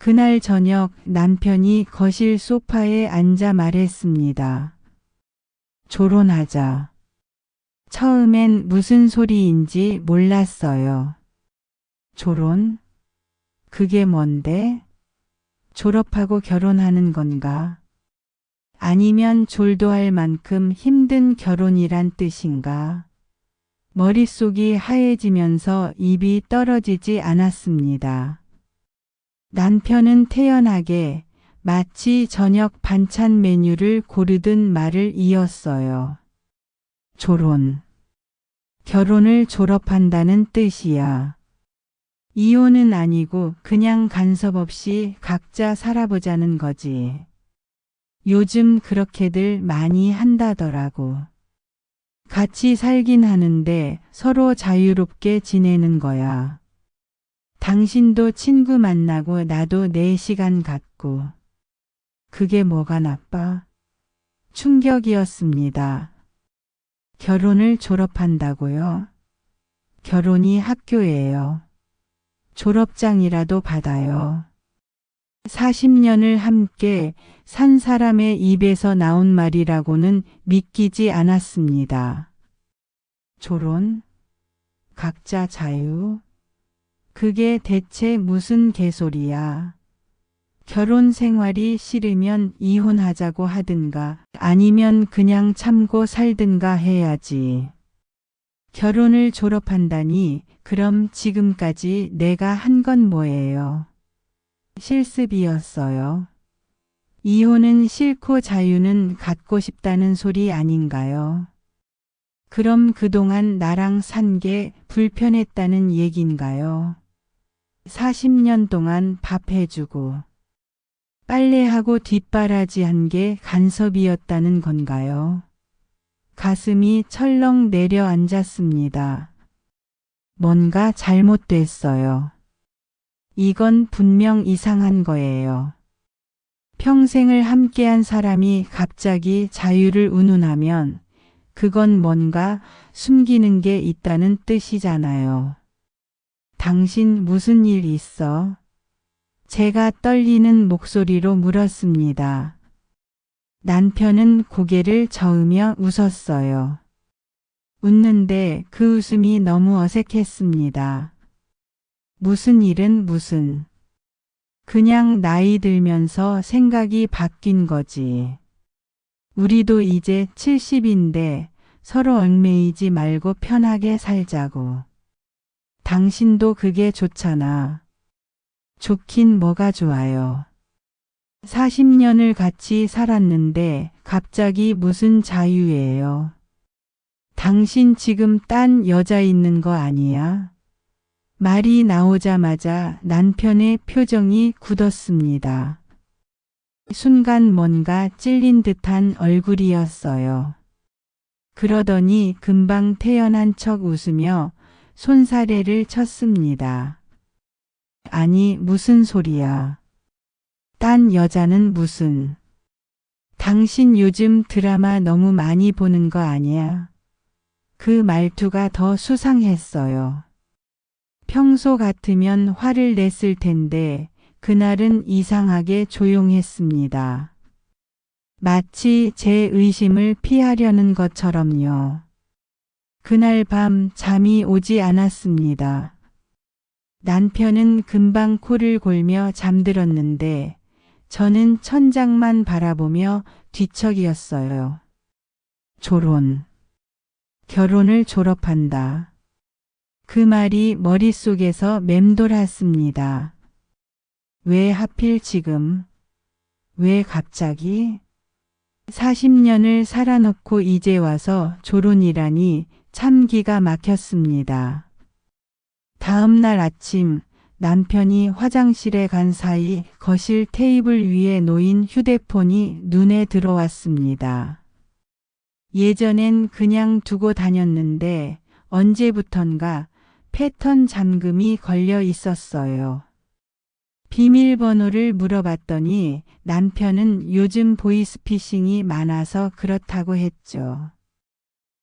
그날 저녁 남편이 거실 소파에 앉아 말했습니다. 졸혼하자. 처음엔 무슨 소리인지 몰랐어요. 졸혼? 그게 뭔데? 졸업하고 결혼하는 건가? 아니면 졸도할 만큼 힘든 결혼이란 뜻인가? 머릿속이 하얘지면서 입이 떨어지지 않았습니다. 남편은 태연하게 마치 저녁 반찬 메뉴를 고르듯 말을 이었어요. 졸혼. 결혼을 졸업한다는 뜻이야. 이혼은 아니고 그냥 간섭 없이 각자 살아보자는 거지. 요즘 그렇게들 많이 한다더라고. 같이 살긴 하는데 서로 자유롭게 지내는 거야. 당신도 친구 만나고 나도 내 시간 갖고. 그게 뭐가 나빠? 충격이었습니다. 결혼을 졸업한다고요? 결혼이 학교예요. 졸업장이라도 받아요. 40년을 함께 산 사람의 입에서 나온 말이라고는 믿기지 않았습니다. 졸혼? 각자 자유? 그게 대체 무슨 개소리야? 결혼 생활이 싫으면 이혼하자고 하든가 아니면 그냥 참고 살든가 해야지. 결혼을 졸업한다니 그럼 지금까지 내가 한 건 뭐예요? 실습이었어요. 이혼은 싫고 자유는 갖고 싶다는 소리 아닌가요? 그럼 그동안 나랑 산 게 불편했다는 얘긴가요? 40년 동안 밥 해주고 빨래하고 뒷바라지 한 게 간섭이었다는 건가요? 가슴이 철렁 내려앉았습니다. 뭔가 잘못됐어요. 이건 분명 이상한 거예요. 평생을 함께한 사람이 갑자기 자유를 운운하면 그건 뭔가 숨기는 게 있다는 뜻이잖아요. 당신 무슨 일 있어? 제가 떨리는 목소리로 물었습니다. 남편은 고개를 저으며 웃었어요. 웃는데 그 웃음이 너무 어색했습니다. 무슨 일은 무슨. 그냥 나이 들면서 생각이 바뀐 거지. 우리도 이제 70인데 서로 얽매이지 말고 편하게 살자고. 당신도 그게 좋잖아. 좋긴 뭐가 좋아요. 40년을 같이 살았는데 갑자기 무슨 자유예요. 당신 지금 딴 여자 있는 거 아니야? 말이 나오자마자 남편의 표정이 굳었습니다. 순간 뭔가 찔린 듯한 얼굴이었어요. 그러더니 금방 태연한 척 웃으며 손사래를 쳤습니다. 아니 무슨 소리야. 딴 여자는 무슨. 당신 요즘 드라마 너무 많이 보는 거 아니야? 그 말투가 더 수상했어요. 평소 같으면 화를 냈을 텐데 그날은 이상하게 조용했습니다. 마치 제 의심을 피하려는 것처럼요. 그날 밤 잠이 오지 않았습니다. 남편은 금방 코를 골며 잠들었는데 저는 천장만 바라보며 뒤척이었어요. 졸혼. 결혼을 졸업한다. 그 말이 머릿속에서 맴돌았습니다. 왜 하필 지금? 왜 갑자기? 40년을 살아놓고 이제 와서 졸혼이라니 참 기가 막혔습니다. 다음 날 아침 남편이 화장실에 간 사이 거실 테이블 위에 놓인 휴대폰이 눈에 들어왔습니다. 예전엔 그냥 두고 다녔는데 언제부턴가 패턴 잠금이 걸려 있었어요. 비밀번호를 물어봤더니 남편은 요즘 보이스피싱이 많아서 그렇다고 했죠.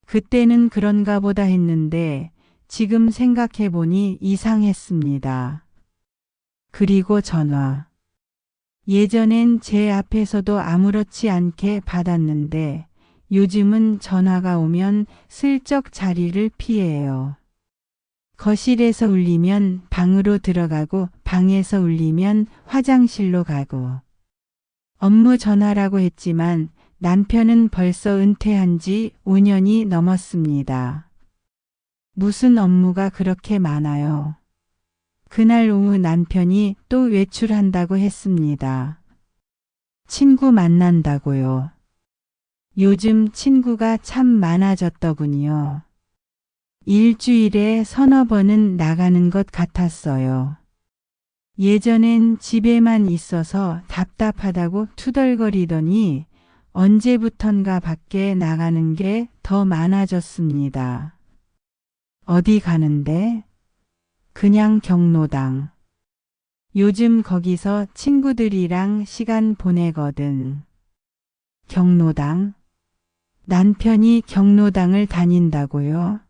그때는 그런가 보다 했는데 지금 생각해보니 이상했습니다. 그리고 전화. 예전엔 제 앞에서도 아무렇지 않게 받았는데 요즘은 전화가 오면 슬쩍 자리를 피해요. 거실에서 울리면 방으로 들어가고 방에서 울리면 화장실로 가고. 업무 전화라고 했지만 남편은 벌써 은퇴한 지 5년이 넘었습니다. 무슨 업무가 그렇게 많아요? 그날 오후 남편이 또 외출한다고 했습니다. 친구 만난다고요. 요즘 친구가 참 많아졌더군요. 일주일에 서너 번은 나가는 것 같았어요. 예전엔 집에만 있어서 답답하다고 투덜거리더니 언제부턴가 밖에 나가는 게 더 많아졌습니다. 어디 가는데? 그냥 경로당. 요즘 거기서 친구들이랑 시간 보내거든. 경로당? 남편이 경로당을 다닌다고요?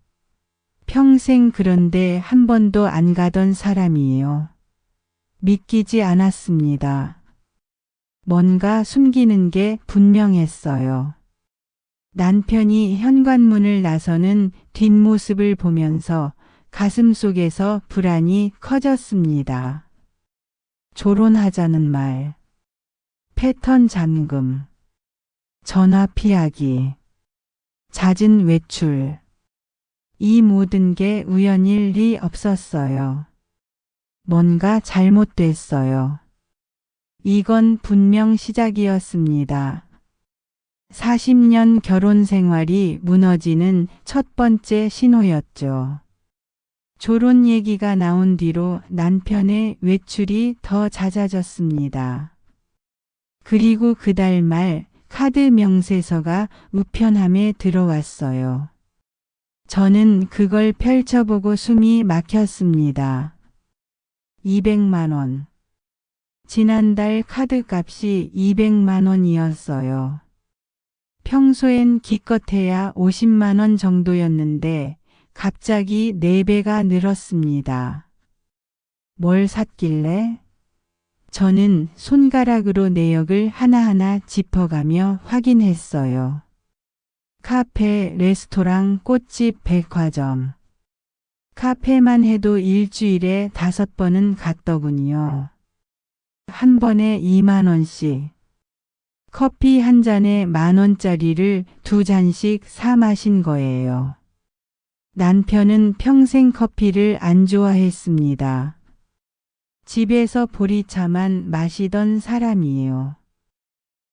평생 그런데 한 번도 안 가던 사람이에요. 믿기지 않았습니다. 뭔가 숨기는 게 분명했어요. 남편이 현관문을 나서는 뒷모습을 보면서 가슴속에서 불안이 커졌습니다. 조론하자는 말, 패턴 잠금, 전화 피하기, 잦은 외출. 이 모든 게 우연일 리 없었어요. 뭔가 잘못됐어요. 이건 분명 시작이었습니다. 40년 결혼 생활이 무너지는 첫 번째 신호였죠. 졸혼 얘기가 나온 뒤로 남편의 외출이 더 잦아졌습니다. 그리고 그달 말 카드 명세서가 우편함에 들어왔어요. 저는 그걸 펼쳐보고 숨이 막혔습니다. 200만 원. 지난달 카드값이 200만 원이었어요. 평소엔 기껏해야 50만 원 정도였는데 갑자기 4배가 늘었습니다. 뭘 샀길래? 저는 손가락으로 내역을 하나하나 짚어가며 확인했어요. 카페, 레스토랑, 꽃집, 백화점. 카페만 해도 일주일에 5번은 갔더군요. 한 번에 2만 원씩. 커피 한 잔에 10,000원짜리를 2잔씩 사 마신 거예요. 남편은 평생 커피를 안 좋아했습니다. 집에서 보리차만 마시던 사람이에요.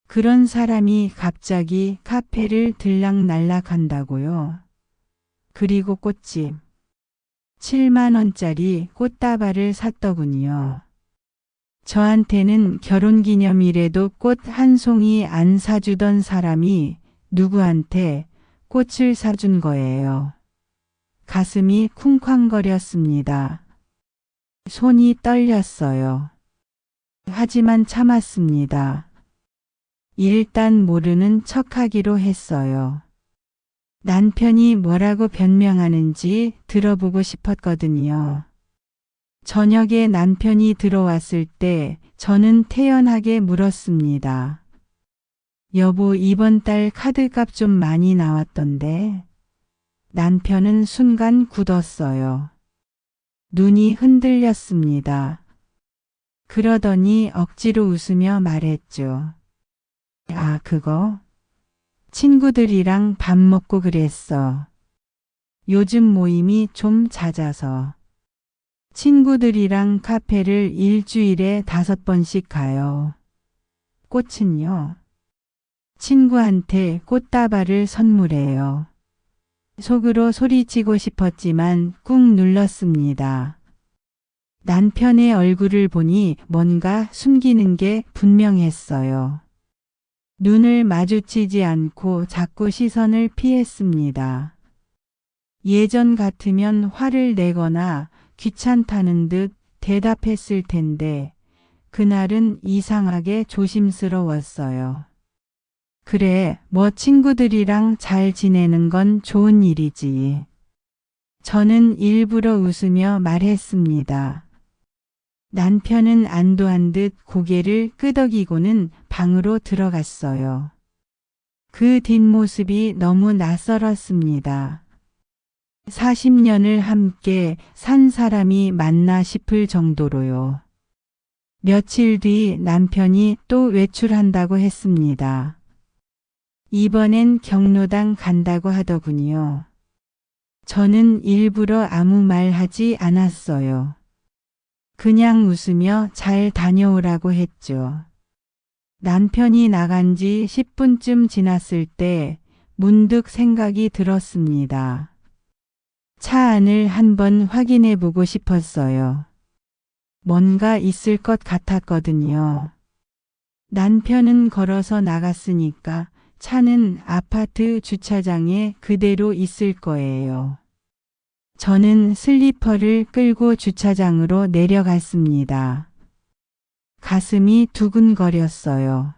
그런 사람이 갑자기 카페를 들락날락 한다고요. 그리고 꽃집. 7만 원짜리 꽃다발을 샀더군요. 저한테는 결혼기념일에도 꽃 한 송이 안 사주던 사람이 누구한테 꽃을 사준 거예요. 가슴이 쿵쾅거렸습니다. 손이 떨렸어요. 하지만 참았습니다. 일단 모르는 척하기로 했어요. 남편이 뭐라고 변명하는지 들어보고 싶었거든요. 저녁에 남편이 들어왔을 때 저는 태연하게 물었습니다. 여보, 이번 달 카드값 좀 많이 나왔던데. 남편은 순간 굳었어요. 눈이 흔들렸습니다. 그러더니 억지로 웃으며 말했죠. 아, 그거? 친구들이랑 밥 먹고 그랬어. 요즘 모임이 좀 잦아서. 친구들이랑 카페를 일주일에 5번씩 가요. 꽃은요? 친구한테 꽃다발을 선물해요. 속으로 소리치고 싶었지만 꾹 눌렀습니다. 남편의 얼굴을 보니 뭔가 숨기는 게 분명했어요. 눈을 마주치지 않고 자꾸 시선을 피했습니다. 예전 같으면 화를 내거나 귀찮다는 듯 대답했을 텐데 그날은 이상하게 조심스러웠어요. 그래, 뭐 친구들이랑 잘 지내는 건 좋은 일이지. 저는 일부러 웃으며 말했습니다. 남편은 안도한 듯 고개를 끄덕이고는 방으로 들어갔어요. 그 뒷모습이 너무 낯설었습니다. 40년을 함께 산 사람이 맞나 싶을 정도로요. 며칠 뒤 남편이 또 외출한다고 했습니다. 이번엔 경로당 간다고 하더군요. 저는 일부러 아무 말 하지 않았어요. 그냥 웃으며 잘 다녀오라고 했죠. 남편이 나간 지 10분쯤 지났을 때 문득 생각이 들었습니다. 차 안을 한번 확인해 보고 싶었어요. 뭔가 있을 것 같았거든요. 남편은 걸어서 나갔으니까 차는 아파트 주차장에 그대로 있을 거예요. 저는 슬리퍼를 끌고 주차장으로 내려갔습니다. 가슴이 두근거렸어요.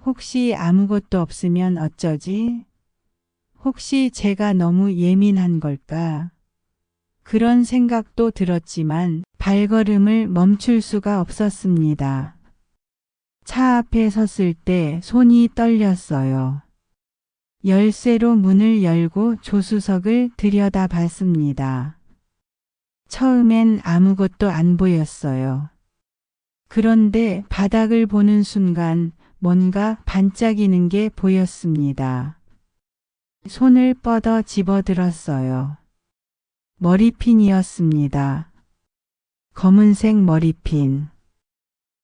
혹시 아무것도 없으면 어쩌지? 혹시 제가 너무 예민한 걸까? 그런 생각도 들었지만 발걸음을 멈출 수가 없었습니다. 차 앞에 섰을 때 손이 떨렸어요. 열쇠로 문을 열고 조수석을 들여다봤습니다. 처음엔 아무것도 안 보였어요. 그런데 바닥을 보는 순간 뭔가 반짝이는 게 보였습니다. 손을 뻗어 집어들었어요. 머리핀이었습니다. 검은색 머리핀.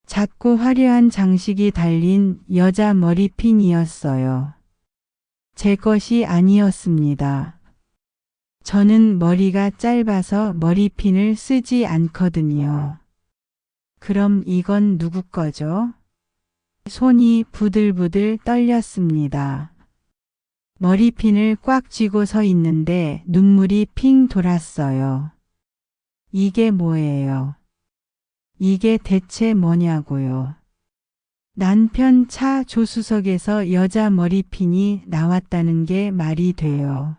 작고 화려한 장식이 달린 여자 머리핀이었어요. 제 것이 아니었습니다. 저는 머리가 짧아서 머리핀을 쓰지 않거든요. 그럼 이건 누구 거죠? 손이 부들부들 떨렸습니다. 머리핀을 꽉 쥐고 서 있는데 눈물이 핑 돌았어요. 이게 뭐예요? 이게 대체 뭐냐고요. 남편 차 조수석에서 여자 머리핀이 나왔다는 게 말이 돼요.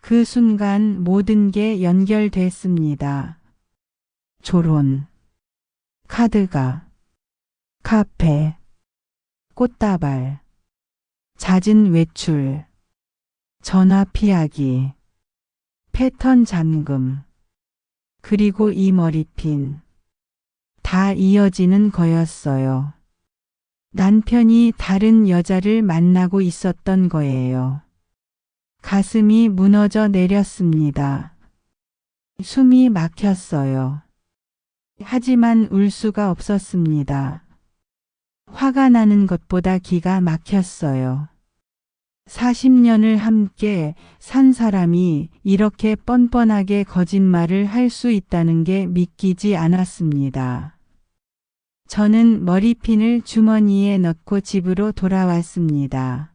그 순간 모든 게 연결됐습니다. 조론, 카드가, 카페, 꽃다발, 잦은 외출, 전화 피하기, 패턴 잠금, 그리고 이 머리핀. 다 이어지는 거였어요. 남편이 다른 여자를 만나고 있었던 거예요. 가슴이 무너져 내렸습니다. 숨이 막혔어요. 하지만 울 수가 없었습니다. 화가 나는 것보다 기가 막혔어요. 40년을 함께 산 사람이 이렇게 뻔뻔하게 거짓말을 할 수 있다는 게 믿기지 않았습니다. 저는 머리핀을 주머니에 넣고 집으로 돌아왔습니다.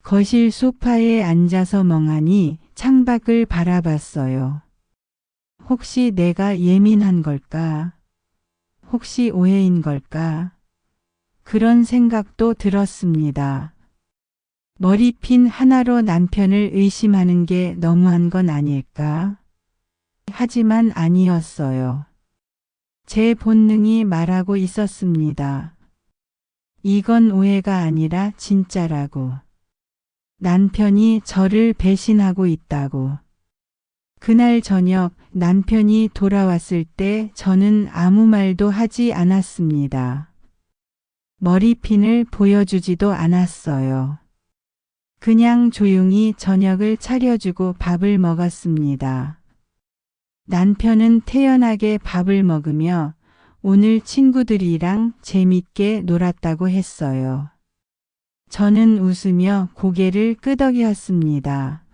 거실 소파에 앉아서 멍하니 창밖을 바라봤어요. 혹시 내가 예민한 걸까? 혹시 오해인 걸까? 그런 생각도 들었습니다. 머리핀 하나로 남편을 의심하는 게 너무한 건 아닐까? 하지만 아니었어요. 제 본능이 말하고 있었습니다. 이건 오해가 아니라 진짜라고. 남편이 저를 배신하고 있다고. 그날 저녁 남편이 돌아왔을 때 저는 아무 말도 하지 않았습니다. 머리핀을 보여주지도 않았어요. 그냥 조용히 저녁을 차려주고 밥을 먹었습니다. 남편은 태연하게 밥을 먹으며 오늘 친구들이랑 재밌게 놀았다고 했어요. 저는 웃으며 고개를 끄덕였습니다.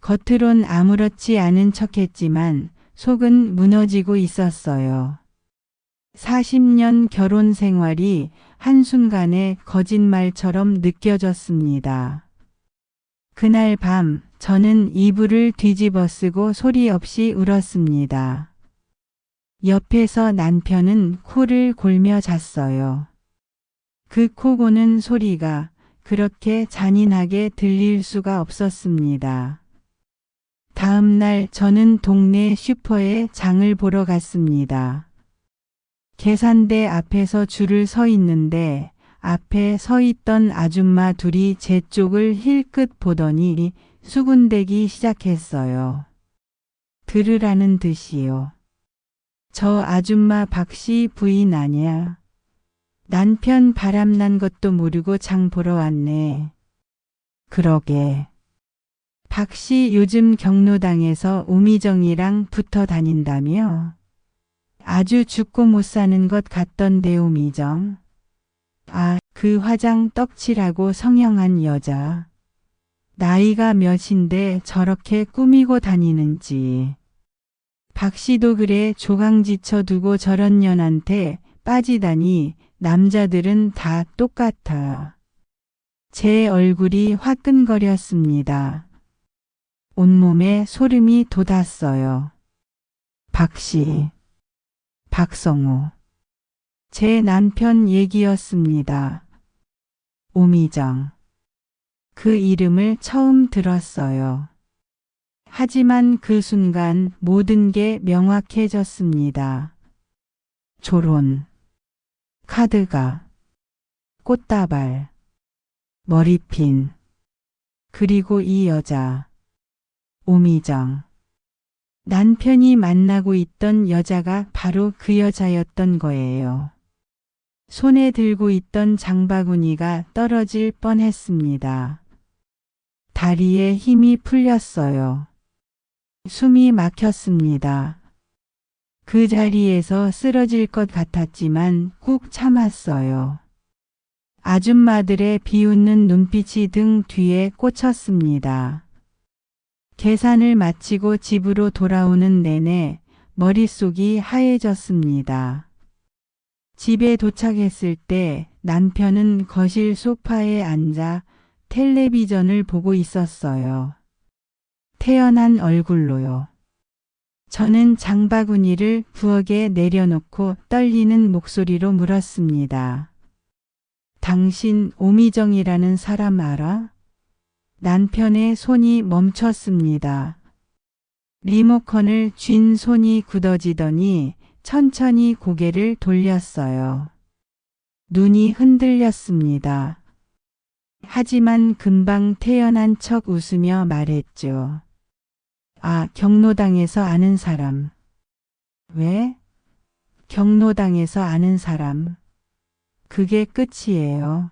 겉으론 아무렇지 않은 척했지만 속은 무너지고 있었어요. 40년 결혼 생활이 한순간에 거짓말처럼 느껴졌습니다. 그날 밤 저는 이불을 뒤집어 쓰고 소리 없이 울었습니다. 옆에서 남편은 코를 골며 잤어요. 그 코 고는 소리가 그렇게 잔인하게 들릴 수가 없었습니다. 다음 날 저는 동네 슈퍼에 장을 보러 갔습니다. 계산대 앞에서 줄을 서 있는데 앞에 서 있던 아줌마 둘이 제 쪽을 힐끗 보더니 수군대기 시작했어요. 들으라는 듯이요. 저 아줌마 박씨 부인 아냐. 남편 바람난 것도 모르고 장 보러 왔네. 그러게. 박씨 요즘 경로당에서 오미정이랑 붙어 다닌다며? 아주 죽고 못 사는 것 같던데 오미정. 아, 그 화장 떡칠하고 성형한 여자. 나이가 몇인데 저렇게 꾸미고 다니는지. 박씨도 그래 조강지쳐 두고 저런 년한테 빠지다니 남자들은 다 똑같아. 제 얼굴이 화끈거렸습니다. 온몸에 소름이 돋았어요. 박씨. 박성우. 제 남편 얘기였습니다. 오미정. 그 이름을 처음 들었어요. 하지만 그 순간 모든 게 명확해졌습니다. 조론. 카드가. 꽃다발. 머리핀. 그리고 이 여자. 오미정. 남편이 만나고 있던 여자가 바로 그 여자였던 거예요. 손에 들고 있던 장바구니가 떨어질 뻔했습니다. 다리에 힘이 풀렸어요. 숨이 막혔습니다. 그 자리에서 쓰러질 것 같았지만 꾹 참았어요. 아줌마들의 비웃는 눈빛이 등 뒤에 꽂혔습니다. 계산을 마치고 집으로 돌아오는 내내 머릿속이 하얘졌습니다. 집에 도착했을 때 남편은 거실 소파에 앉아 텔레비전을 보고 있었어요. 태연한 얼굴로요. 저는 장바구니를 부엌에 내려놓고 떨리는 목소리로 물었습니다. 당신 오미정이라는 사람 알아? 남편의 손이 멈췄습니다. 리모컨을 쥔 손이 굳어지더니 천천히 고개를 돌렸어요. 눈이 흔들렸습니다. 하지만 금방 태연한 척 웃으며 말했죠. 아, 경로당에서 아는 사람. 왜? 경로당에서 아는 사람. 그게 끝이에요.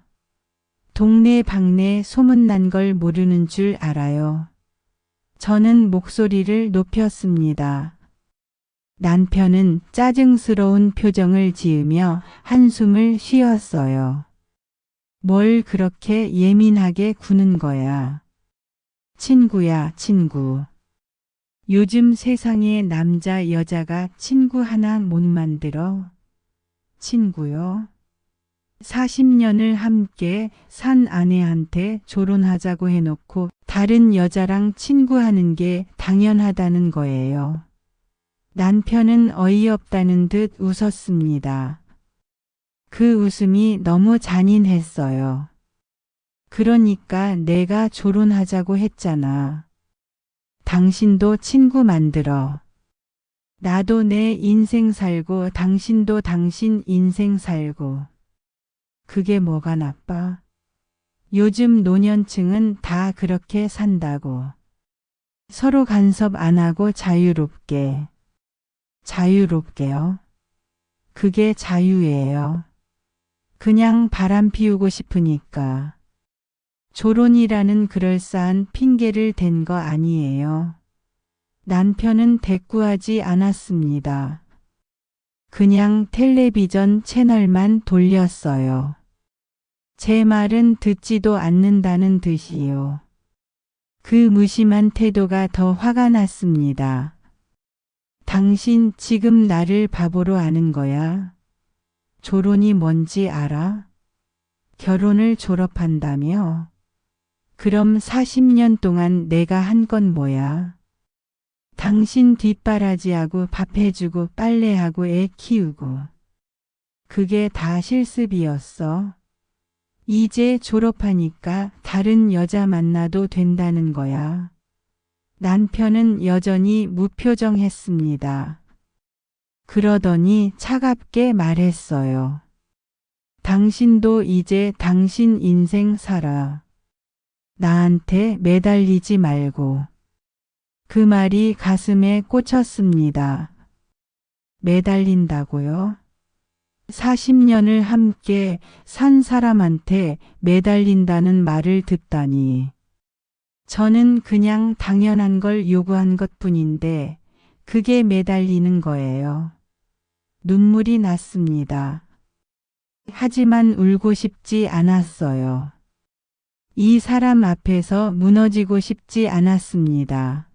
동네 방네 소문난 걸 모르는 줄 알아요. 저는 목소리를 높였습니다. 남편은 짜증스러운 표정을 지으며 한숨을 쉬었어요. 뭘 그렇게 예민하게 구는 거야. 친구야, 친구. 요즘 세상에 남자 여자가 친구 하나 못 만들어. 친구요? 40년을 함께 산 아내한테 조론하자고 해놓고 다른 여자랑 친구하는 게 당연하다는 거예요. 남편은 어이없다는 듯 웃었습니다. 그 웃음이 너무 잔인했어요. 그러니까 내가 조론하자고 했잖아. 당신도 친구 만들어. 나도 내 인생 살고 당신도 당신 인생 살고. 그게 뭐가 나빠? 요즘 노년층은 다 그렇게 산다고. 서로 간섭 안 하고 자유롭게. 자유롭게요? 그게 자유예요. 그냥 바람 피우고 싶으니까. 조론이라는 그럴싸한 핑계를 댄 거 아니에요. 남편은 대꾸하지 않았습니다. 그냥 텔레비전 채널만 돌렸어요. 제 말은 듣지도 않는다는 듯이요. 그 무심한 태도가 더 화가 났습니다. 당신 지금 나를 바보로 아는 거야? 조론이 뭔지 알아? 결혼을 졸업한다며? 그럼 40년 동안 내가 한 건 뭐야? 당신 뒷바라지하고 밥 해주고 빨래하고 애 키우고. 그게 다 실습이었어. 이제 졸업하니까 다른 여자 만나도 된다는 거야. 남편은 여전히 무표정했습니다. 그러더니 차갑게 말했어요. 당신도 이제 당신 인생 살아. 나한테 매달리지 말고. 그 말이 가슴에 꽂혔습니다. 매달린다고요? 40년을 함께 산 사람한테 매달린다는 말을 듣다니. 저는 그냥 당연한 걸 요구한 것뿐인데 그게 매달리는 거예요. 눈물이 났습니다. 하지만 울고 싶지 않았어요. 이 사람 앞에서 무너지고 싶지 않았습니다.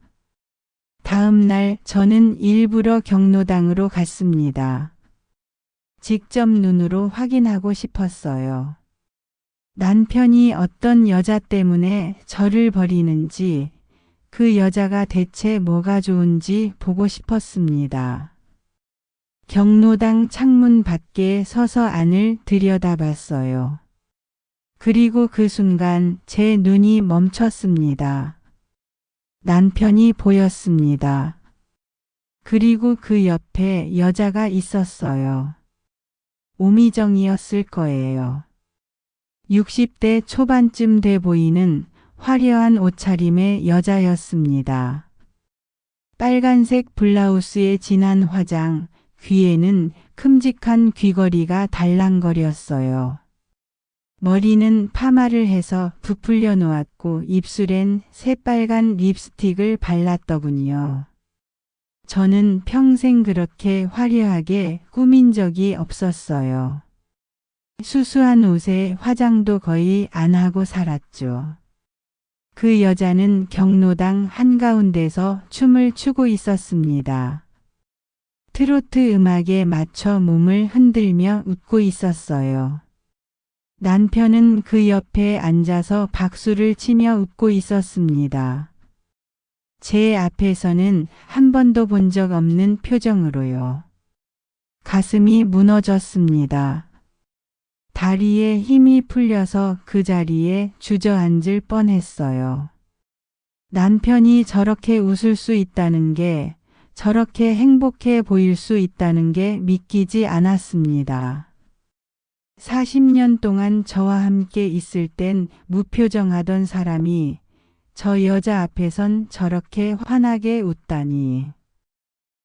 다음 날 저는 일부러 경로당으로 갔습니다. 직접 눈으로 확인하고 싶었어요. 남편이 어떤 여자 때문에 저를 버리는지, 그 여자가 대체 뭐가 좋은지 보고 싶었습니다. 경로당 창문 밖에 서서 안을 들여다봤어요. 그리고 그 순간 제 눈이 멈췄습니다. 남편이 보였습니다. 그리고 그 옆에 여자가 있었어요. 오미정이었을 거예요. 60대 초반쯤 돼 보이는 화려한 옷차림의 여자였습니다. 빨간색 블라우스에 진한 화장, 귀에는 큼직한 귀걸이가 달랑거렸어요. 머리는 파마를 해서 부풀려 놓았고 입술엔 새빨간 립스틱을 발랐더군요. 저는 평생 그렇게 화려하게 꾸민 적이 없었어요. 수수한 옷에 화장도 거의 안 하고 살았죠. 그 여자는 경로당 한가운데서 춤을 추고 있었습니다. 트로트 음악에 맞춰 몸을 흔들며 웃고 있었어요. 남편은 그 옆에 앉아서 박수를 치며 웃고 있었습니다. 제 앞에서는 한 번도 본 적 없는 표정으로요. 가슴이 무너졌습니다. 다리에 힘이 풀려서 그 자리에 주저앉을 뻔했어요. 남편이 저렇게 웃을 수 있다는 게, 저렇게 행복해 보일 수 있다는 게 믿기지 않았습니다. 40년 동안 저와 함께 있을 땐 무표정하던 사람이 저 여자 앞에선 저렇게 환하게 웃다니.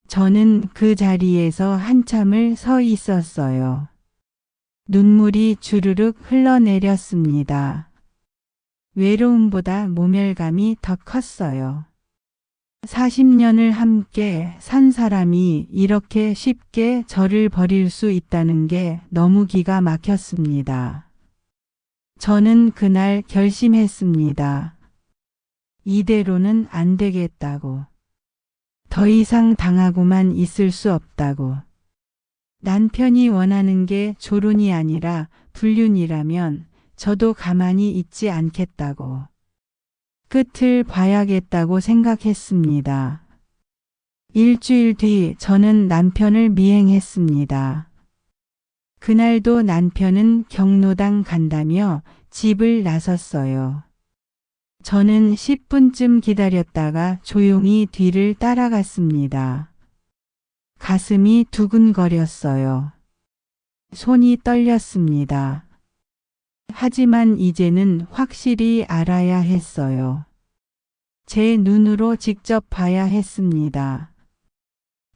저는 그 자리에서 한참을 서 있었어요. 눈물이 주르륵 흘러내렸습니다. 외로움보다 모멸감이 더 컸어요. 40년을 함께 산 사람이 이렇게 쉽게 저를 버릴 수 있다는 게 너무 기가 막혔습니다. 저는 그날 결심했습니다. 이대로는 안 되겠다고. 더 이상 당하고만 있을 수 없다고. 남편이 원하는 게 조론이 아니라 불륜이라면 저도 가만히 있지 않겠다고. 끝을 봐야겠다고 생각했습니다. 일주일 뒤 저는 남편을 미행했습니다. 그날도 남편은 경로당 간다며 집을 나섰어요. 저는 10분쯤 기다렸다가 조용히 뒤를 따라갔습니다. 가슴이 두근거렸어요. 손이 떨렸습니다. 하지만 이제는 확실히 알아야 했어요. 제 눈으로 직접 봐야 했습니다.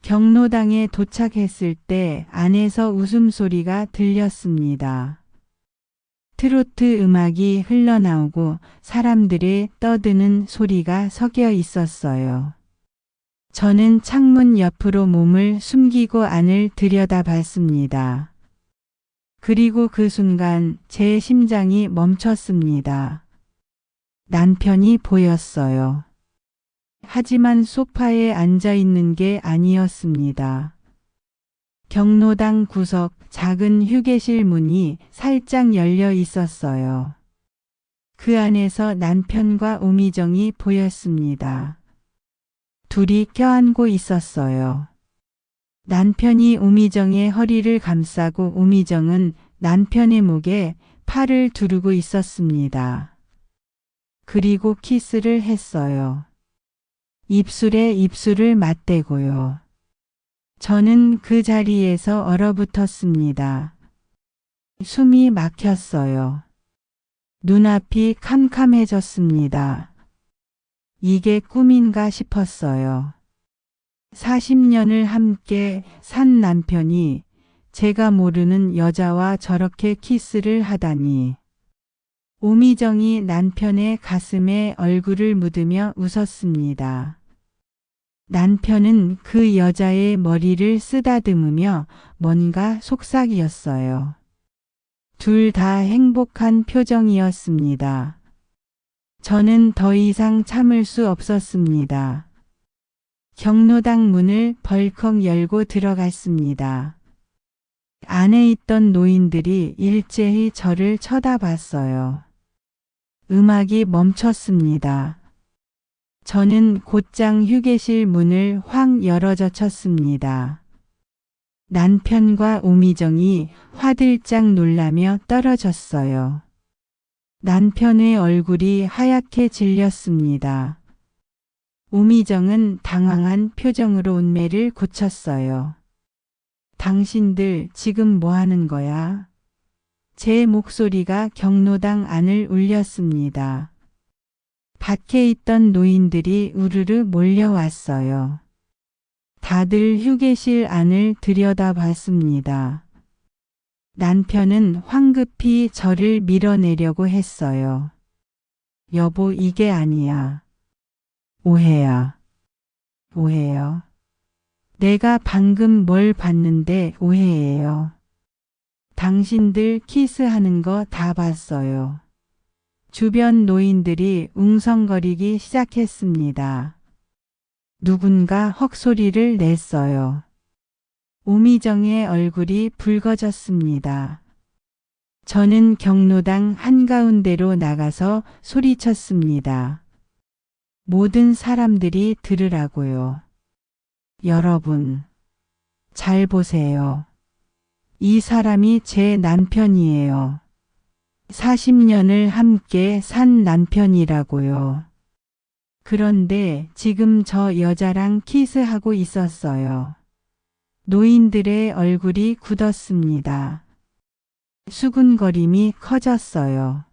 경로당에 도착했을 때 안에서 웃음소리가 들렸습니다. 트로트 음악이 흘러나오고 사람들의 떠드는 소리가 섞여 있었어요. 저는 창문 옆으로 몸을 숨기고 안을 들여다봤습니다. 그리고 그 순간 제 심장이 멈췄습니다. 남편이 보였어요. 하지만 소파에 앉아 있는 게 아니었습니다. 경로당 구석 작은 휴게실 문이 살짝 열려 있었어요. 그 안에서 남편과 오미정이 보였습니다. 둘이 껴안고 있었어요. 남편이 오미정의 허리를 감싸고 오미정은 남편의 목에 팔을 두르고 있었습니다. 그리고 키스를 했어요. 입술에 입술을 맞대고요. 저는 그 자리에서 얼어붙었습니다. 숨이 막혔어요. 눈앞이 캄캄해졌습니다. 이게 꿈인가 싶었어요. 40년을 함께 산 남편이 제가 모르는 여자와 저렇게 키스를 하다니. 오미정이 남편의 가슴에 얼굴을 묻으며 웃었습니다. 남편은 그 여자의 머리를 쓰다듬으며 뭔가 속삭이었어요. 둘 다 행복한 표정이었습니다. 저는 더 이상 참을 수 없었습니다. 경로당 문을 벌컥 열고 들어갔습니다. 안에 있던 노인들이 일제히 저를 쳐다봤어요. 음악이 멈췄습니다. 저는 곧장 휴게실 문을 확 열어젖혔습니다. 남편과 오미정이 화들짝 놀라며 떨어졌어요. 남편의 얼굴이 하얗게 질렸습니다. 오미정은 당황한 표정으로 운매를 고쳤어요. 당신들 지금 뭐 하는 거야? 제 목소리가 경로당 안을 울렸습니다. 밖에 있던 노인들이 우르르 몰려왔어요. 다들 휴게실 안을 들여다봤습니다. 남편은 황급히 저를 밀어내려고 했어요. 여보, 이게 아니야. 오해야. 오해요. 내가 방금 뭘 봤는데 오해예요. 당신들 키스하는 거 다 봤어요. 주변 노인들이 웅성거리기 시작했습니다. 누군가 헉소리를 냈어요. 오미정의 얼굴이 붉어졌습니다. 저는 경로당 한가운데로 나가서 소리쳤습니다. 모든 사람들이 들으라고요. 여러분, 잘 보세요. 이 사람이 제 남편이에요. 40년을 함께 산 남편이라고요. 그런데 지금 저 여자랑 키스하고 있었어요. 노인들의 얼굴이 굳었습니다. 수군거림이 커졌어요.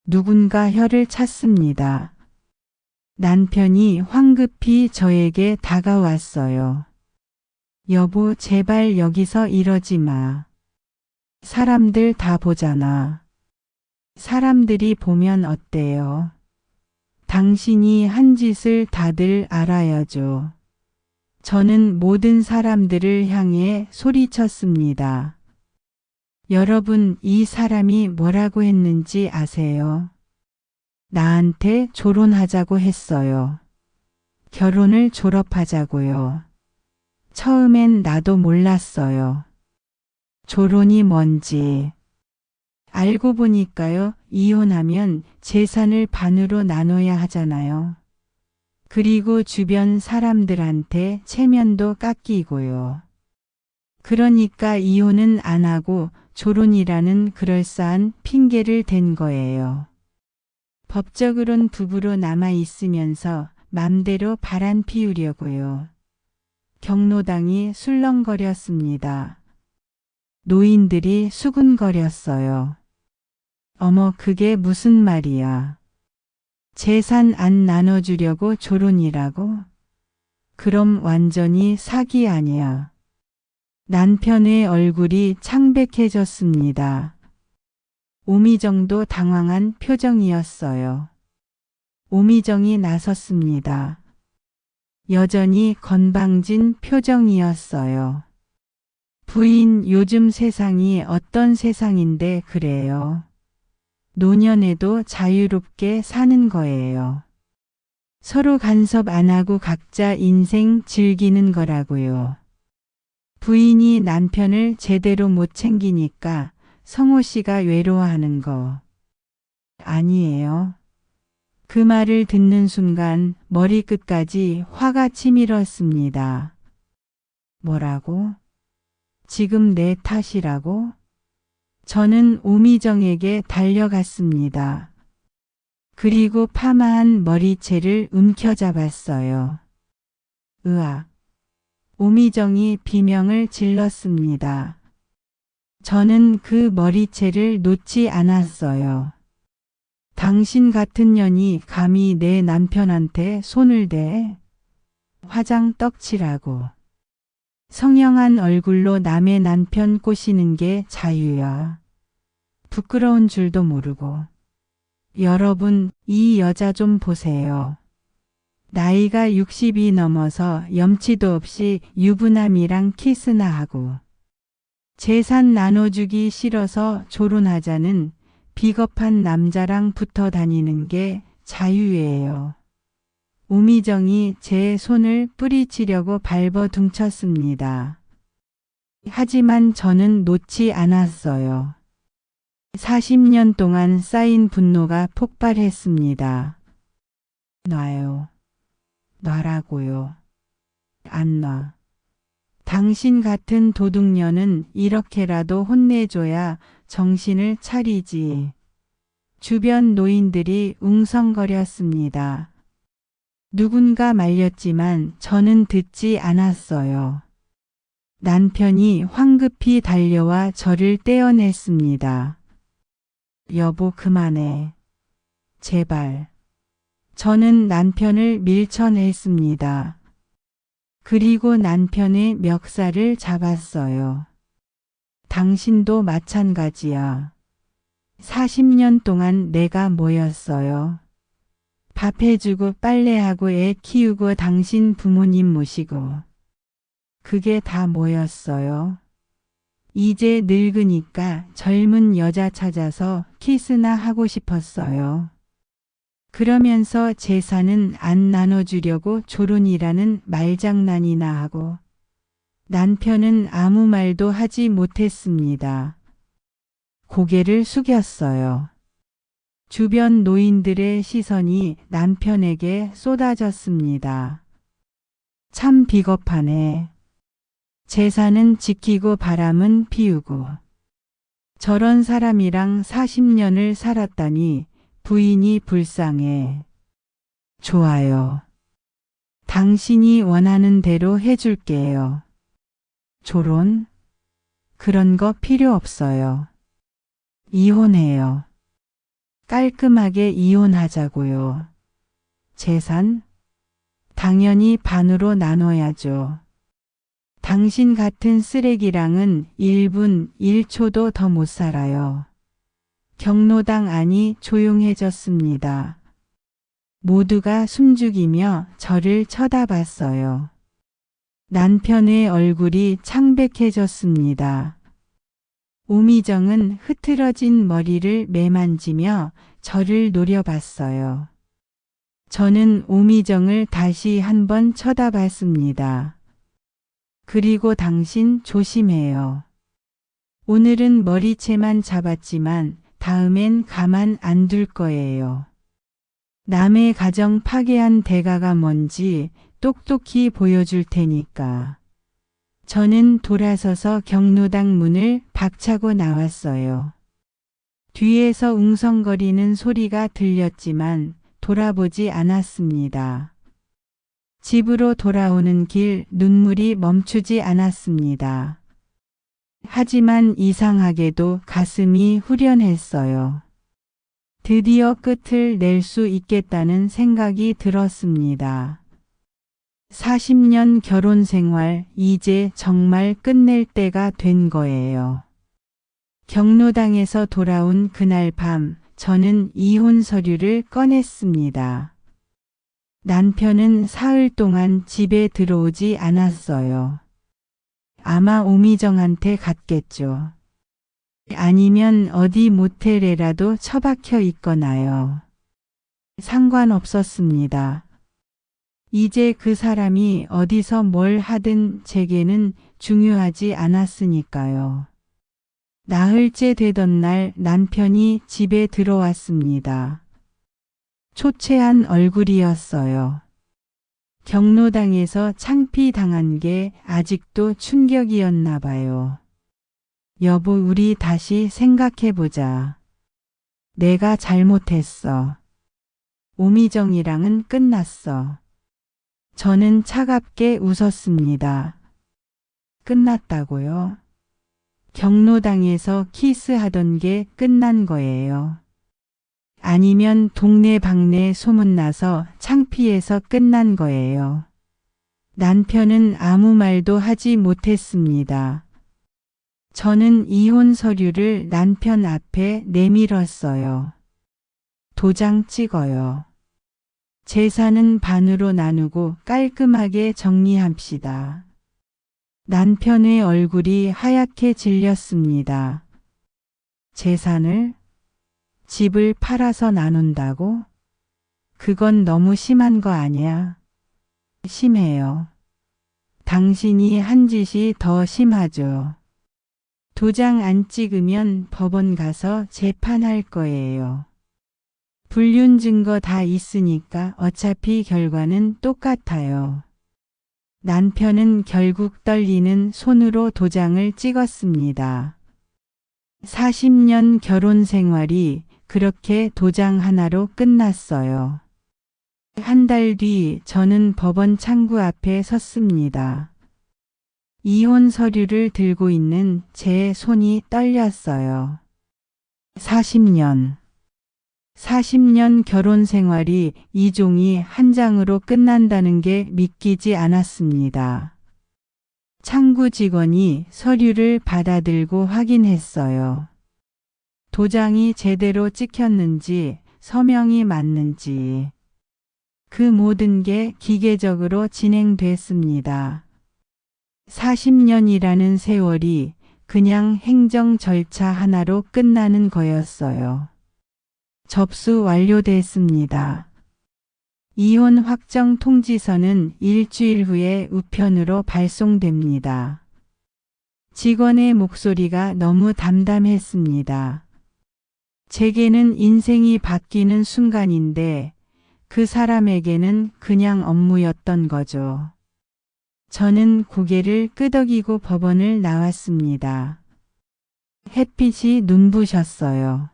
누군가 혀를 찼습니다. 남편이 황급히 저에게 다가왔어요. 여보, 제발 여기서 이러지 마. 사람들 다 보잖아. 사람들이 보면 어때요? 당신이 한 짓을 다들 알아야죠. 저는 모든 사람들을 향해 소리쳤습니다. 여러분, 이 사람이 뭐라고 했는지 아세요? 나한테 조론하자고 했어요. 결혼을 졸업하자고요. 처음엔 나도 몰랐어요. 조론이 뭔지. 알고 보니까요, 이혼하면 재산을 반으로 나눠야 하잖아요. 그리고 주변 사람들한테 체면도 깎이고요. 그러니까 이혼은 안 하고 조론이라는 그럴싸한 핑계를 댄 거예요. 법적으론 부부로 남아 있으면서 맘대로 바람 피우려고요. 경로당이 술렁거렸습니다. 노인들이 수군거렸어요. 어머, 그게 무슨 말이야. 재산 안 나눠주려고 조론이라고? 그럼 완전히 사기 아니야. 남편의 얼굴이 창백해졌습니다. 오미정도 당황한 표정이었어요. 오미정이 나섰습니다. 여전히 건방진 표정이었어요. 부인, 요즘 세상이 어떤 세상인데 그래요. 노년에도 자유롭게 사는 거예요. 서로 간섭 안 하고 각자 인생 즐기는 거라고요. 부인이 남편을 제대로 못 챙기니까 성호 씨가 외로워하는 거 아니에요. 그 말을 듣는 순간 머리끝까지 화가 치밀었습니다. 뭐라고? 지금 내 탓이라고? 저는 오미정에게 달려갔습니다. 그리고 파마한 머리채를 움켜잡았어요. 으악. 오미정이 비명을 질렀습니다. 저는 그 머리채를 놓지 않았어요. 당신 같은 년이 감히 내 남편한테 손을 대? 화장 떡칠하고. 성형한 얼굴로 남의 남편 꼬시는 게 자유야. 부끄러운 줄도 모르고. 여러분, 이 여자 좀 보세요. 나이가 60이 넘어서 염치도 없이 유부남이랑 키스나 하고. 재산 나눠주기 싫어서 조론하자는 비겁한 남자랑 붙어 다니는 게 자유예요. 오미정이 제 손을 뿌리치려고 발버 둥쳤습니다. 하지만 저는 놓지 않았어요. 40년 동안 쌓인 분노가 폭발했습니다. 놔요. 놔라고요. 안 놔. 당신 같은 도둑년은 이렇게라도 혼내줘야 정신을 차리지. 주변 노인들이 웅성거렸습니다. 누군가 말렸지만 저는 듣지 않았어요. 남편이 황급히 달려와 저를 떼어냈습니다. 여보, 그만해. 제발. 저는 남편을 밀쳐냈습니다. 그리고 남편의 멱살을 잡았어요. 당신도 마찬가지야. 40년 동안 내가 뭐였어요? 밥 해주고 빨래하고 애 키우고 당신 부모님 모시고. 그게 다 뭐였어요? 이제 늙으니까 젊은 여자 찾아서 키스나 하고 싶었어요. 그러면서 재산은 안 나눠주려고 조론이라는 말장난이나 하고. 남편은 아무 말도 하지 못했습니다. 고개를 숙였어요. 주변 노인들의 시선이 남편에게 쏟아졌습니다. 참 비겁하네. 재산은 지키고 바람은 피우고. 저런 사람이랑 40년을 살았다니 부인이 불쌍해. 좋아요. 당신이 원하는 대로 해줄게요. 조론? 그런 거 필요 없어요. 이혼해요. 깔끔하게 이혼하자고요. 재산? 당연히 반으로 나눠야죠. 당신 같은 쓰레기랑은 1분 1초도 더 못 살아요. 경로당 안이 조용해졌습니다. 모두가 숨죽이며 저를 쳐다봤어요. 남편의 얼굴이 창백해졌습니다. 오미정은 흐트러진 머리를 매만지며 저를 노려봤어요. 저는 오미정을 다시 한번 쳐다봤습니다. 그리고 당신 조심해요. 오늘은 머리채만 잡았지만 다음엔 가만 안 둘 거예요. 남의 가정 파괴한 대가가 뭔지 똑똑히 보여줄 테니까. 저는 돌아서서 경로당 문을 박차고 나왔어요. 뒤에서 웅성거리는 소리가 들렸지만 돌아보지 않았습니다. 집으로 돌아오는 길 눈물이 멈추지 않았습니다. 하지만 이상하게도 가슴이 후련했어요. 드디어 끝을 낼 수 있겠다는 생각이 들었습니다. 40년 결혼 생활 이제 정말 끝낼 때가 된 거예요. 경로당에서 돌아온 그날 밤 저는 이혼 서류를 꺼냈습니다. 남편은 사흘 동안 집에 들어오지 않았어요. 아마 오미정한테 갔겠죠. 아니면 어디 모텔에라도 처박혀 있거나요. 상관없었습니다. 이제 그 사람이 어디서 뭘 하든 제게는 중요하지 않았으니까요. 나흘째 되던 날 남편이 집에 들어왔습니다. 초췌한 얼굴이었어요. 경로당에서 창피당한 게 아직도 충격이었나 봐요. 여보, 우리 다시 생각해보자. 내가 잘못했어. 오미정이랑은 끝났어. 저는 차갑게 웃었습니다. 끝났다고요? 경로당에서 키스하던 게 끝난 거예요. 아니면 동네방네 소문나서 창피해서 끝난 거예요. 남편은 아무 말도 하지 못했습니다. 저는 이혼 서류를 남편 앞에 내밀었어요. 도장 찍어요. 재산은 반으로 나누고 깔끔하게 정리합시다. 남편의 얼굴이 하얗게 질렸습니다. 재산을? 집을 팔아서 나눈다고? 그건 너무 심한 거 아니야? 심해요. 당신이 한 짓이 더 심하죠. 도장 안 찍으면 법원 가서 재판할 거예요. 불륜 증거 다 있으니까 어차피 결과는 똑같아요. 남편은 결국 떨리는 손으로 도장을 찍었습니다. 40년 결혼 생활이 그렇게 도장 하나로 끝났어요. 한 달 뒤 저는 법원 창구 앞에 섰습니다. 이혼 서류를 들고 있는 제 손이 떨렸어요. 40년 결혼 생활이 이 종이 한 장으로 끝난다는 게 믿기지 않았습니다. 창구 직원이 서류를 받아들고 확인했어요. 도장이 제대로 찍혔는지 서명이 맞는지 그 모든 게 기계적으로 진행됐습니다. 40년이라는 세월이 그냥 행정 절차 하나로 끝나는 거였어요. 접수 완료됐습니다. 이혼 확정 통지서는 일주일 후에 우편으로 발송됩니다. 직원의 목소리가 너무 담담했습니다. 제게는 인생이 바뀌는 순간인데 그 사람에게는 그냥 업무였던 거죠. 저는 고개를 끄덕이고 법원을 나왔습니다. 햇빛이 눈부셨어요.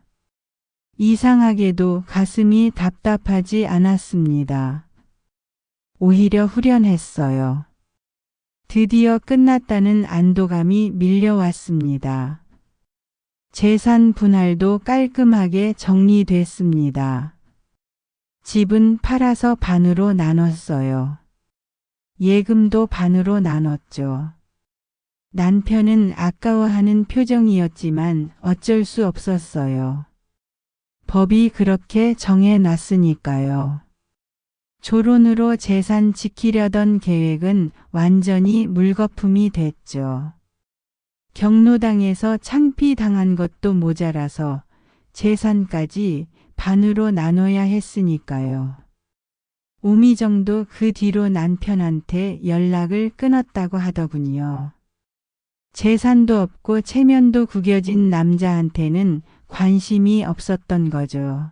이상하게도 가슴이 답답하지 않았습니다. 오히려 후련했어요. 드디어 끝났다는 안도감이 밀려왔습니다. 재산 분할도 깔끔하게 정리됐습니다. 집은 팔아서 반으로 나눴어요. 예금도 반으로 나눴죠. 남편은 아까워하는 표정이었지만 어쩔 수 없었어요. 법이 그렇게 정해놨으니까요. 조론으로 재산 지키려던 계획은 완전히 물거품이 됐죠. 경로당에서 창피당한 것도 모자라서 재산까지 반으로 나눠야 했으니까요. 오미정도 그 뒤로 남편한테 연락을 끊었다고 하더군요. 재산도 없고 체면도 구겨진 남자한테는 관심이 없었던 거죠.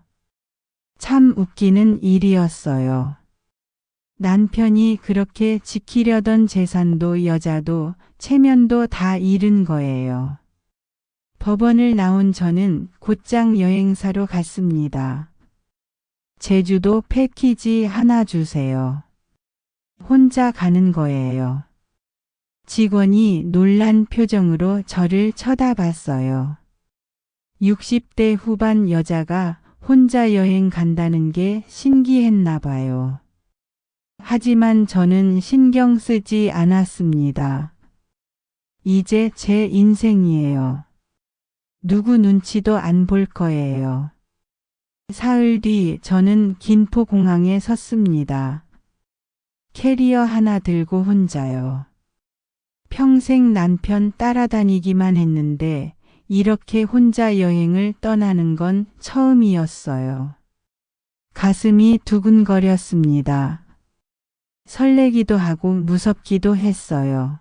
참 웃기는 일이었어요. 남편이 그렇게 지키려던 재산도 여자도 체면도 다 잃은 거예요. 법원을 나온 저는 곧장 여행사로 갔습니다. 제주도 패키지 하나 주세요. 혼자 가는 거예요. 직원이 놀란 표정으로 저를 쳐다봤어요. 60대 후반 여자가 혼자 여행 간다는 게 신기했나 봐요. 하지만 저는 신경 쓰지 않았습니다. 이제 제 인생이에요. 누구 눈치도 안 볼 거예요. 사흘 뒤 저는 김포공항에 섰습니다. 캐리어 하나 들고 혼자요. 평생 남편 따라다니기만 했는데 이렇게 혼자 여행을 떠나는 건 처음이었어요. 가슴이 두근거렸습니다. 설레기도 하고 무섭기도 했어요.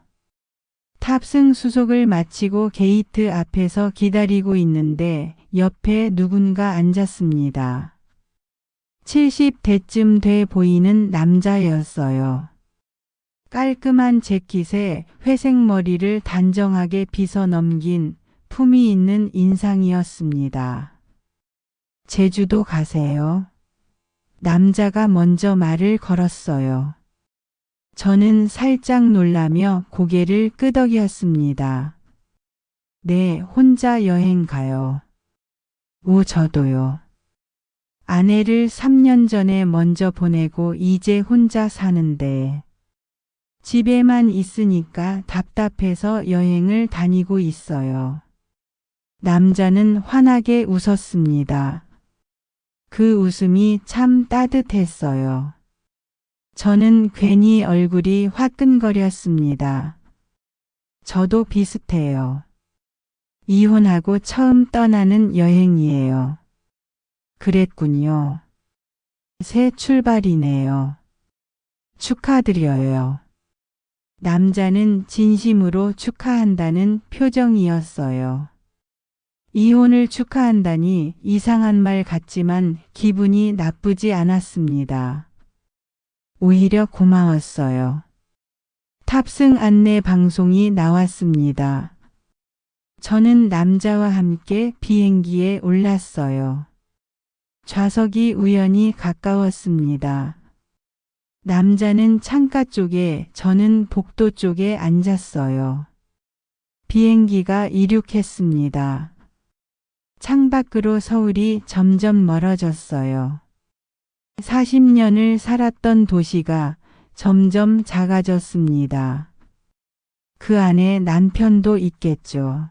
탑승 수속을 마치고 게이트 앞에서 기다리고 있는데 옆에 누군가 앉았습니다. 70대쯤 돼 보이는 남자였어요. 깔끔한 재킷에 회색 머리를 단정하게 빗어 넘긴 품위 있는 인상이었습니다. 제주도 가세요? 남자가 먼저 말을 걸었어요. 저는 살짝 놀라며 고개를 끄덕였습니다. 네, 혼자 여행 가요. 오, 저도요. 아내를 3년 전에 먼저 보내고 이제 혼자 사는데 집에만 있으니까 답답해서 여행을 다니고 있어요. 남자는 환하게 웃었습니다. 그 웃음이 참 따뜻했어요. 저는 괜히 얼굴이 화끈거렸습니다. 저도 비슷해요. 이혼하고 처음 떠나는 여행이에요. 그랬군요. 새 출발이네요. 축하드려요. 남자는 진심으로 축하한다는 표정이었어요. 이혼을 축하한다니 이상한 말 같지만 기분이 나쁘지 않았습니다. 오히려 고마웠어요. 탑승 안내 방송이 나왔습니다. 저는 남자와 함께 비행기에 올랐어요. 좌석이 우연히 가까웠습니다. 남자는 창가 쪽에, 저는 복도 쪽에 앉았어요. 비행기가 이륙했습니다. 창밖으로 서울이 점점 멀어졌어요. 40년을 살았던 도시가 점점 작아졌습니다. 그 안에 남편도 있겠죠.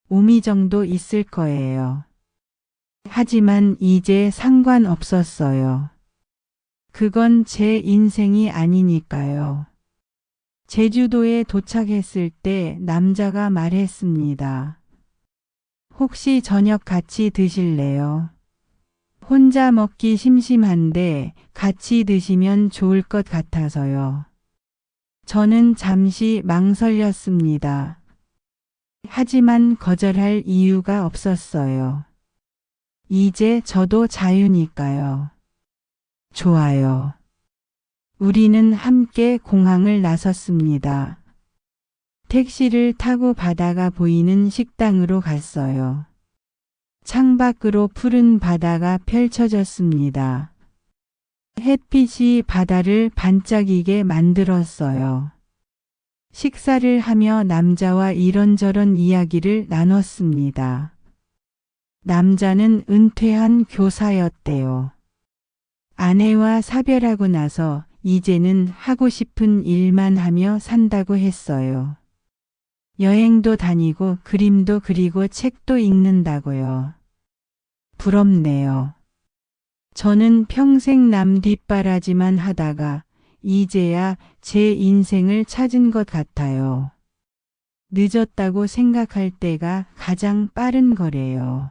오미정도 있을 거예요. 하지만 이제 상관없었어요. 그건 제 인생이 아니니까요. 제주도에 도착했을 때 남자가 말했습니다. 혹시 저녁 같이 드실래요? 혼자 먹기 심심한데 같이 드시면 좋을 것 같아서요. 저는 잠시 망설였습니다. 하지만 거절할 이유가 없었어요. 이제 저도 자유니까요. 좋아요. 우리는 함께 공항을 나섰습니다. 택시를 타고 바다가 보이는 식당으로 갔어요. 창밖으로 푸른 바다가 펼쳐졌습니다. 햇빛이 바다를 반짝이게 만들었어요. 식사를 하며 남자와 이런저런 이야기를 나눴습니다. 남자는 은퇴한 교사였대요. 아내와 사별하고 나서 이제는 하고 싶은 일만 하며 산다고 했어요. 여행도 다니고 그림도 그리고 책도 읽는다고요. 부럽네요. 저는 평생 남 뒷바라지만 하다가 이제야 제 인생을 찾은 것 같아요. 늦었다고 생각할 때가 가장 빠른 거래요.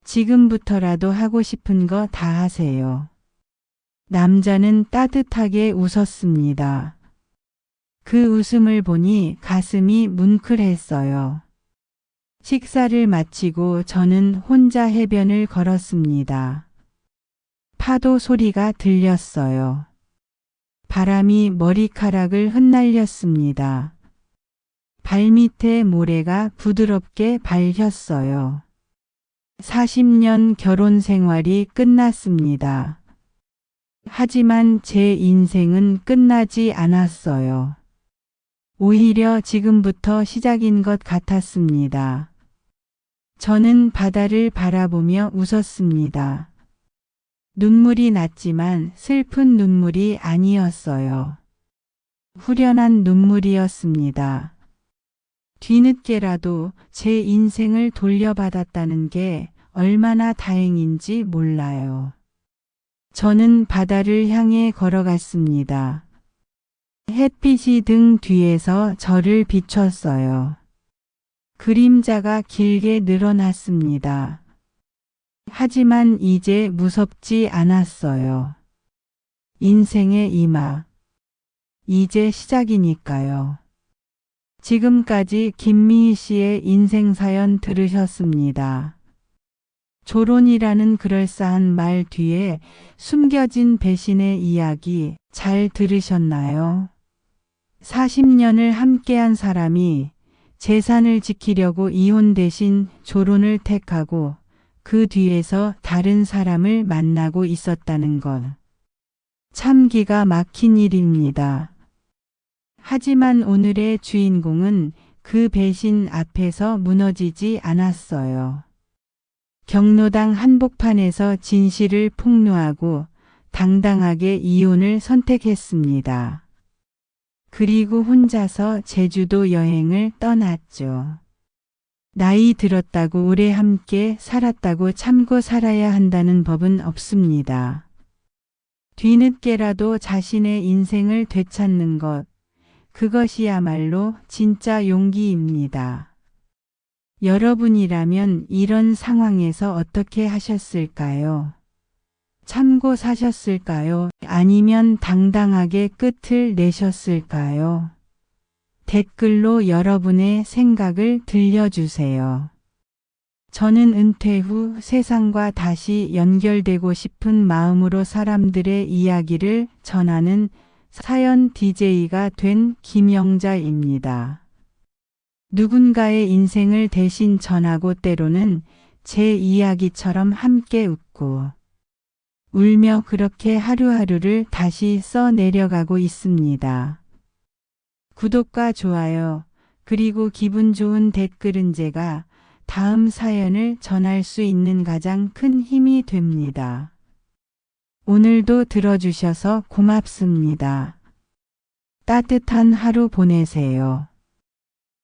지금부터라도 하고 싶은 거 다 하세요. 남자는 따뜻하게 웃었습니다. 그 웃음을 보니 가슴이 뭉클했어요. 식사를 마치고 저는 혼자 해변을 걸었습니다. 파도 소리가 들렸어요. 바람이 머리카락을 흩날렸습니다. 발밑에 모래가 부드럽게 발렸어요. 40년 결혼 생활이 끝났습니다. 하지만 제 인생은 끝나지 않았어요. 오히려 지금부터 시작인 것 같았습니다. 저는 바다를 바라보며 웃었습니다. 눈물이 났지만 슬픈 눈물이 아니었어요. 후련한 눈물이었습니다. 뒤늦게라도 제 인생을 돌려받았다는 게 얼마나 다행인지 몰라요. 저는 바다를 향해 걸어갔습니다. 햇빛이 등 뒤에서 저를 비췄어요. 그림자가 길게 늘어났습니다. 하지만 이제 무섭지 않았어요. 인생의 이마. 이제 시작이니까요. 지금까지 김미희 씨의 인생사연 들으셨습니다. 조론이라는 그럴싸한 말 뒤에 숨겨진 배신의 이야기 잘 들으셨나요? 40년을 함께한 사람이 재산을 지키려고 이혼 대신 조론을 택하고 그 뒤에서 다른 사람을 만나고 있었다는 것. 참 기가 막힌 일입니다. 하지만 오늘의 주인공은 그 배신 앞에서 무너지지 않았어요. 경로당 한복판에서 진실을 폭로하고 당당하게 이혼을 선택했습니다. 그리고 혼자서 제주도 여행을 떠났죠. 나이 들었다고 오래 함께 살았다고 참고 살아야 한다는 법은 없습니다. 뒤늦게라도 자신의 인생을 되찾는 것, 그것이야말로 진짜 용기입니다. 여러분이라면 이런 상황에서 어떻게 하셨을까요? 참고 사셨을까요? 아니면 당당하게 끝을 내셨을까요? 댓글로 여러분의 생각을 들려주세요. 저는 은퇴 후 세상과 다시 연결되고 싶은 마음으로 사람들의 이야기를 전하는 사연 DJ가 된 김영자입니다. 누군가의 인생을 대신 전하고 때로는 제 이야기처럼 함께 웃고 울며 그렇게 하루하루를 다시 써내려가고 있습니다. 구독과 좋아요, 그리고 기분 좋은 댓글은 제가 다음 사연을 전할 수 있는 가장 큰 힘이 됩니다. 오늘도 들어주셔서 고맙습니다. 따뜻한 하루 보내세요.